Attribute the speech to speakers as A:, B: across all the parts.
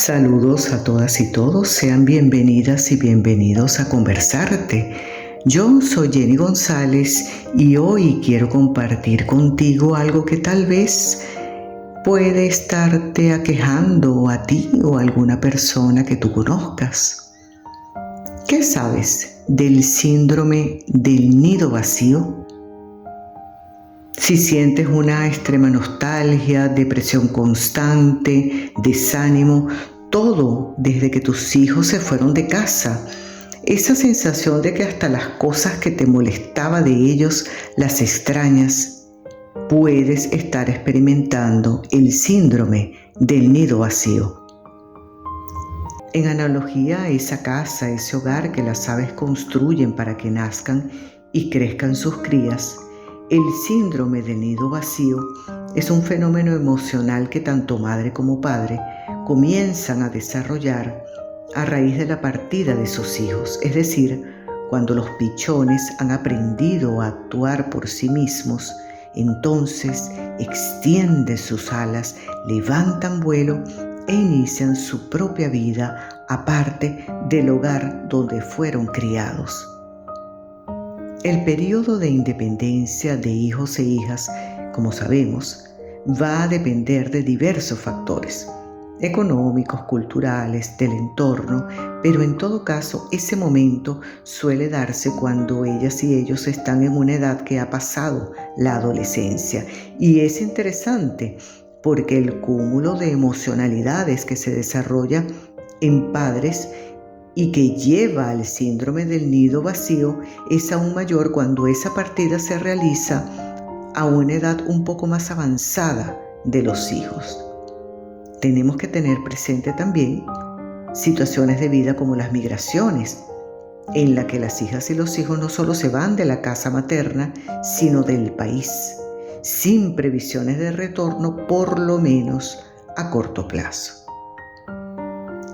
A: Saludos a todas y todos, sean bienvenidas y bienvenidos a Conversarte. Yo soy Jenny González y hoy quiero compartir contigo algo que tal vez puede estarte aquejando a ti o a alguna persona que tú conozcas. ¿Qué sabes del síndrome del nido vacío? Si sientes una extrema nostalgia, depresión constante, desánimo, todo desde que tus hijos se fueron de casa, esa sensación de que hasta las cosas que te molestaba de ellos las extrañas, puedes estar experimentando el síndrome del nido vacío. En analogía a esa casa, ese hogar que las aves construyen para que nazcan y crezcan sus crías, el síndrome del nido vacío es un fenómeno emocional que tanto madre como padre comienzan a desarrollar a raíz de la partida de sus hijos, es decir, cuando los pichones han aprendido a actuar por sí mismos, entonces extienden sus alas, levantan vuelo e inician su propia vida aparte del hogar donde fueron criados. El periodo de independencia de hijos e hijas, como sabemos, va a depender de diversos factores, económicos, culturales, del entorno, pero en todo caso ese momento suele darse cuando ellas y ellos están en una edad que ha pasado la adolescencia. Y es interesante porque el cúmulo de emocionalidades que se desarrolla en padres y que lleva al síndrome del nido vacío es aún mayor cuando esa partida se realiza a una edad un poco más avanzada de los hijos. Tenemos que tener presente también situaciones de vida como las migraciones, en la que las hijas y los hijos no solo se van de la casa materna, sino del país, sin previsiones de retorno, por lo menos a corto plazo.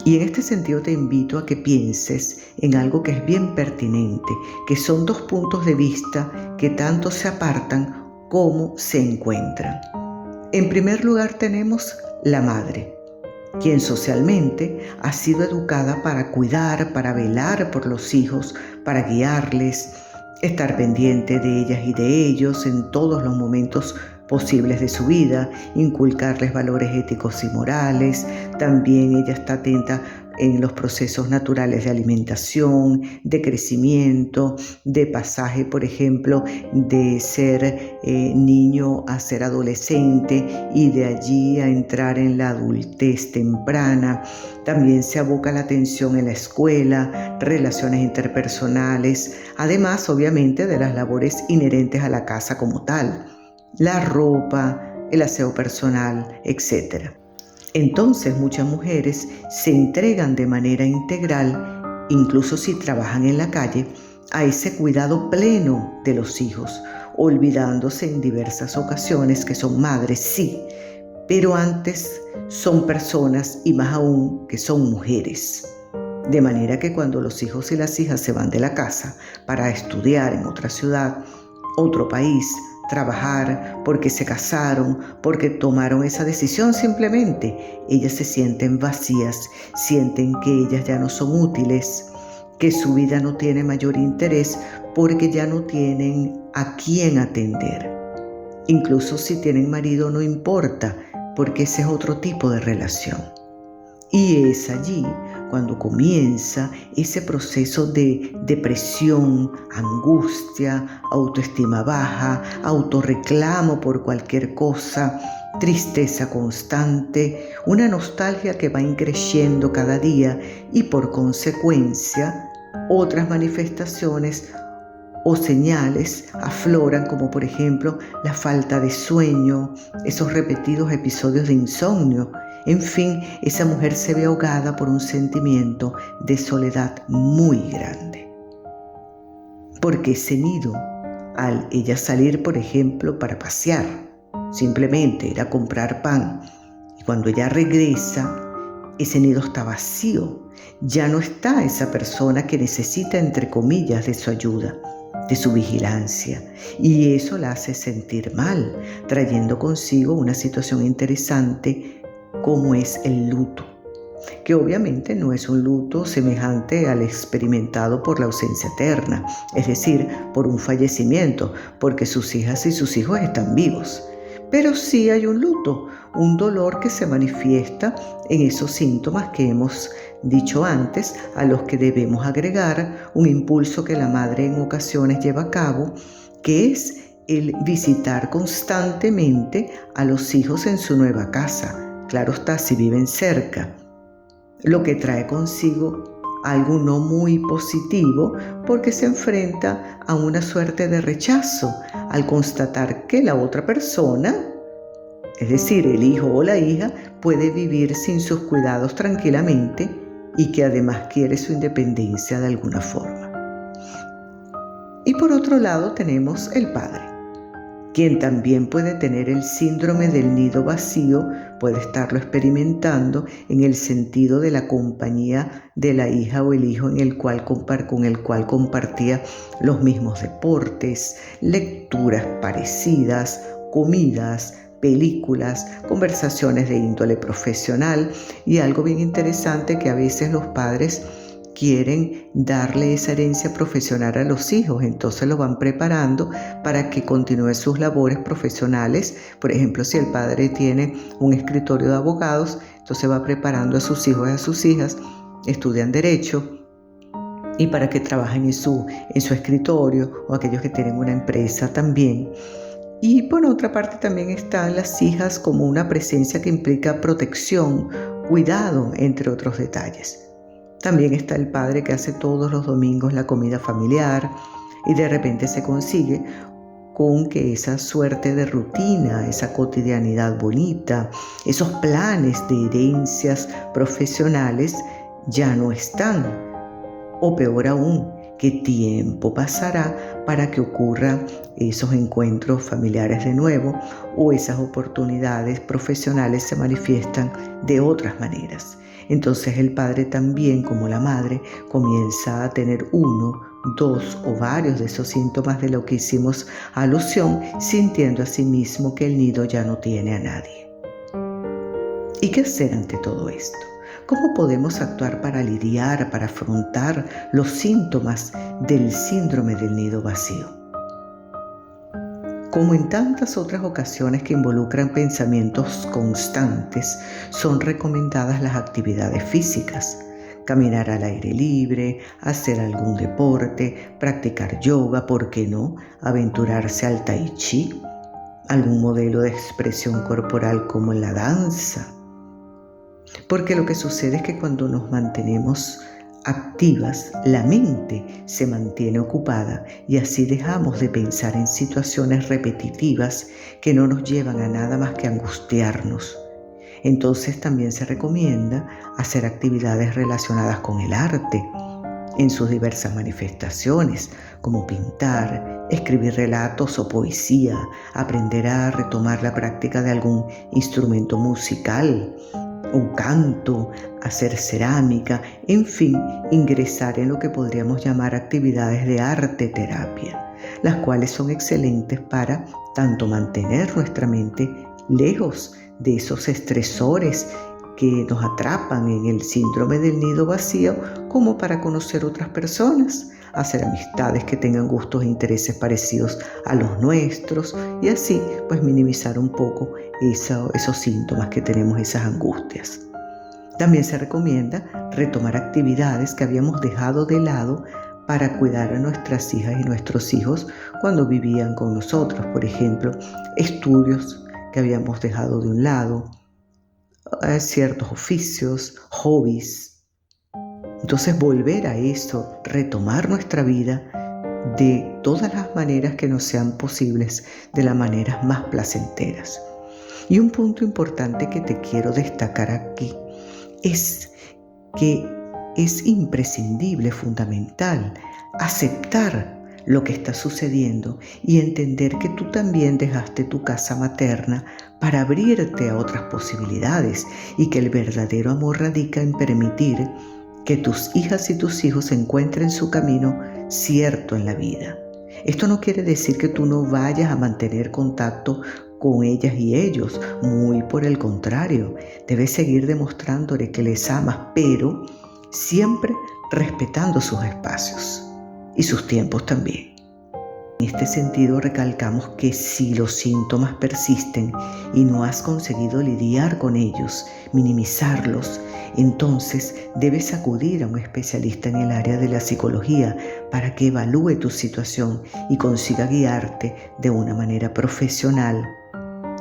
A: Y en este sentido te invito a que pienses en algo que es bien pertinente, que son dos puntos de vista que tanto se apartan como se encuentran. En primer lugar tenemos la madre, quien socialmente ha sido educada para cuidar, para velar por los hijos, para guiarles, estar pendiente de ellas y de ellos en todos los momentos posibles de su vida, inculcarles valores éticos y morales. También ella está atenta en los procesos naturales de alimentación, de crecimiento, de pasaje, por ejemplo, de ser niño a ser adolescente y de allí a entrar en la adultez temprana. También se aboca la atención en la escuela, relaciones interpersonales, además, obviamente, de las labores inherentes a la casa como tal, la ropa, el aseo personal, etc. Entonces muchas mujeres se entregan de manera integral, incluso si trabajan en la calle, a ese cuidado pleno de los hijos, olvidándose en diversas ocasiones que son madres, sí, pero antes son personas y más aún que son mujeres. De manera que cuando los hijos y las hijas se van de la casa para estudiar en otra ciudad, otro país, trabajar, porque se casaron, porque tomaron esa decisión simplemente, ellas se sienten vacías, sienten que ellas ya no son útiles, que su vida no tiene mayor interés porque ya no tienen a quién atender. Incluso si tienen marido no importa, porque ese es otro tipo de relación. Y es allí cuando comienza ese proceso de depresión, angustia, autoestima baja, autorreclamo por cualquier cosa, tristeza constante, una nostalgia que va increciendo cada día y por consecuencia otras manifestaciones o señales afloran, como por ejemplo la falta de sueño, esos repetidos episodios de insomnio. En fin, esa mujer se ve ahogada por un sentimiento de soledad muy grande. Porque ese nido, al ella salir, por ejemplo, para pasear, simplemente ir a comprar pan, y cuando ella regresa, ese nido está vacío. Ya no está esa persona que necesita, entre comillas, de su ayuda, de su vigilancia, y eso la hace sentir mal, trayendo consigo una situación interesante como es el luto. que obviamente no es un luto semejante al experimentado por la ausencia eterna, es decir, por un fallecimiento, porque sus hijas y sus hijos están vivos. Pero sí hay un luto, un dolor que se manifiesta en esos síntomas que hemos dicho antes, a los que debemos agregar un impulso que la madre en ocasiones lleva a cabo, que es el visitar constantemente a los hijos en su nueva casa. Claro está, si viven cerca, lo que trae consigo algo no muy positivo, porque se enfrenta a una suerte de rechazo al constatar que la otra persona, es decir, el hijo o la hija, puede vivir sin sus cuidados tranquilamente y que además quiere su independencia de alguna forma. Y por otro lado tenemos el padre, quien también puede tener el síndrome del nido vacío, puede estarlo experimentando en el sentido de la compañía de la hija o el hijo con el cual compartía los mismos deportes, lecturas parecidas, comidas, películas, conversaciones de índole profesional y algo bien interesante que a veces los padres quieren darle esa herencia profesional a los hijos, entonces lo van preparando para que continúe sus labores profesionales. Por ejemplo, si el padre tiene un escritorio de abogados, entonces va preparando a sus hijos y a sus hijas, estudian derecho y para que trabajen en su escritorio, o aquellos que tienen una empresa también. Y por otra parte también están las hijas como una presencia que implica protección, cuidado, entre otros detalles. También está el padre que hace todos los domingos la comida familiar y de repente se consigue con que esa suerte de rutina, esa cotidianidad bonita, esos planes de herencias profesionales ya no están. O peor aún, ¿qué tiempo pasará para que ocurran esos encuentros familiares de nuevo o esas oportunidades profesionales se manifiestan de otras maneras? Entonces el padre también, como la madre, comienza a tener uno, dos o varios de esos síntomas de lo que hicimos alusión, sintiendo a sí mismo que el nido ya no tiene a nadie. ¿Y qué hacer ante todo esto? ¿Cómo podemos actuar para lidiar, para afrontar los síntomas del síndrome del nido vacío? Como en tantas otras ocasiones que involucran pensamientos constantes, son recomendadas las actividades físicas. Caminar al aire libre, hacer algún deporte, practicar yoga, ¿por qué no? Aventurarse al tai chi, algún modelo de expresión corporal como la danza. Porque lo que sucede es que cuando nos mantenemos activas, la mente se mantiene ocupada y así dejamos de pensar en situaciones repetitivas que no nos llevan a nada más que angustiarnos. Entonces también se recomienda hacer actividades relacionadas con el arte en sus diversas manifestaciones, como pintar, escribir relatos o poesía, aprender a retomar la práctica de algún instrumento musical, un canto, hacer cerámica, en fin, ingresar en lo que podríamos llamar actividades de arte terapia, las cuales son excelentes para tanto mantener nuestra mente lejos de esos estresores que nos atrapan en el síndrome del nido vacío, como para conocer otras personas, hacer amistades que tengan gustos e intereses parecidos a los nuestros y así pues minimizar un poco esos síntomas que tenemos, esas angustias. También se recomienda retomar actividades que habíamos dejado de lado para cuidar a nuestras hijas y nuestros hijos cuando vivían con nosotros. Por ejemplo, estudios que habíamos dejado de un lado, ciertos oficios, hobbies. Entonces volver a eso, retomar nuestra vida de todas las maneras que nos sean posibles, de las maneras más placenteras. Y un punto importante que te quiero destacar aquí es que es imprescindible, fundamental, aceptar lo que está sucediendo y entender que tú también dejaste tu casa materna para abrirte a otras posibilidades y que el verdadero amor radica en permitir que tus hijas y tus hijos encuentren su camino cierto en la vida. Esto no quiere decir que tú no vayas a mantener contacto con ellas y ellos. Muy por el contrario, debes seguir demostrándole que les amas, pero siempre respetando sus espacios y sus tiempos también. En este sentido, recalcamos que si los síntomas persisten y no has conseguido lidiar con ellos, minimizarlos, entonces debes acudir a un especialista en el área de la psicología para que evalúe tu situación y consiga guiarte de una manera profesional.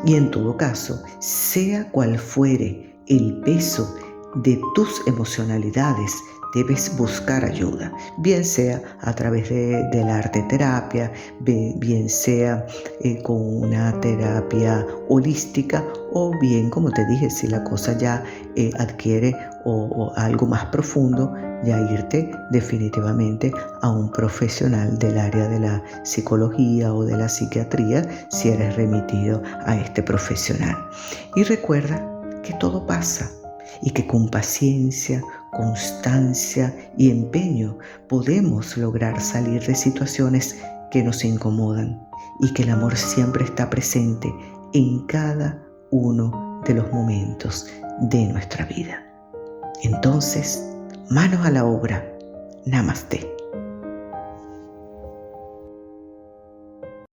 A: Y en todo caso, sea cual fuere el peso de tus emocionalidades, debes buscar ayuda, bien sea a través de la arte terapia, bien sea con una terapia holística, o bien, como te dije, si la cosa ya adquiere o algo más profundo, ya irte definitivamente a un profesional del área de la psicología o de la psiquiatría si eres remitido a este profesional. Y recuerda que todo pasa y que con paciencia, constancia y empeño podemos lograr salir de situaciones que nos incomodan y que el amor siempre está presente en cada uno de los momentos de nuestra vida. Entonces, manos a la obra. Namaste.